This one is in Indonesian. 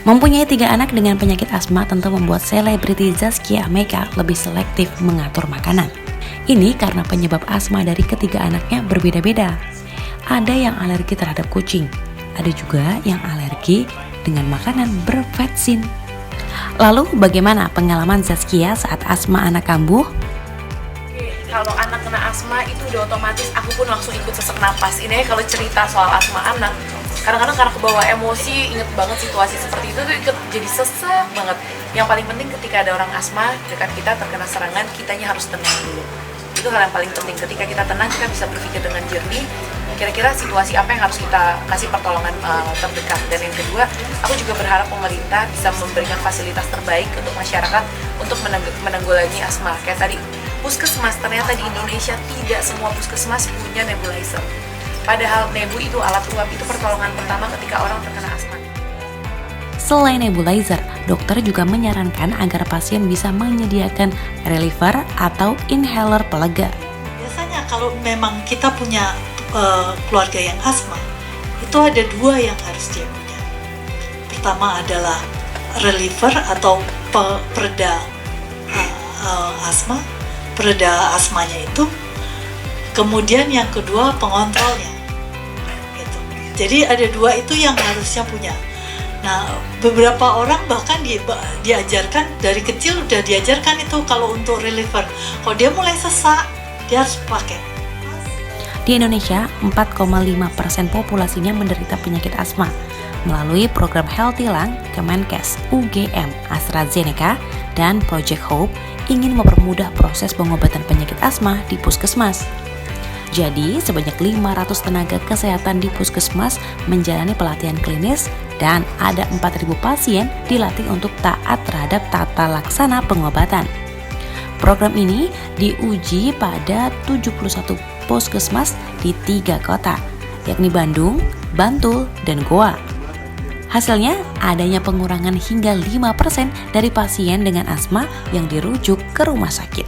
Mempunyai 3 anak dengan penyakit asma tentu membuat selebriti Zaskia Meka lebih selektif mengatur makanan. Ini karena penyebab asma dari ketiga anaknya berbeda-beda. Ada yang alergi terhadap kucing, ada juga yang alergi dengan makanan bervetsin. Lalu bagaimana pengalaman Zaskia saat asma anak kambuh? Kalau anak kena asma itu udah otomatis aku pun langsung ikut sesak napas. Ini ya kalau cerita soal asma anak, kadang-kadang karena kebawa emosi, inget banget situasi seperti itu tuh ikut jadi sesak banget. Yang paling penting ketika ada orang asma dekat kita terkena serangan, kitanya harus tenang dulu. Itu hal yang paling penting. Ketika kita tenang, kita bisa berpikir dengan jernih. Kira-kira situasi apa yang harus kita kasih pertolongan terdekat. Dan yang kedua, aku juga berharap pemerintah bisa memberikan fasilitas terbaik untuk masyarakat untuk menanggulangi asma. Kayak tadi, puskesmas, ternyata di Indonesia tidak semua puskesmas punya nebulizer. Padahal nebu itu alat uap, itu pertolongan pertama ketika orang terkena asma. Selain nebulizer, dokter juga menyarankan agar pasien bisa menyediakan reliever atau inhaler pelega. Biasanya kalau memang kita punya keluarga yang asma, itu ada 2 yang harus dia punya. Pertama adalah reliever atau pereda asma, pereda asmanya itu. Kemudian yang kedua pengontrolnya. Gitu. Jadi ada 2 itu yang harusnya punya. Nah, beberapa orang bahkan diajarkan dari kecil udah diajarkan itu kalau untuk reliever. Kalau dia mulai sesak, dia harus pakai. Di Indonesia, 4,5% populasinya menderita penyakit asma. Melalui program Healthy Lung, Kemenkes, UGM, AstraZeneca, dan Project Hope ingin mempermudah proses pengobatan penyakit asma di puskesmas. Jadi, sebanyak 500 tenaga kesehatan di puskesmas menjalani pelatihan klinis dan ada 4.000 pasien dilatih untuk taat terhadap tata laksana pengobatan. Program ini diuji pada 71 puskesmas di 3 kota, yakni Bandung, Bantul, dan Goa. Hasilnya, adanya pengurangan hingga 5% dari pasien dengan asma yang dirujuk ke rumah sakit.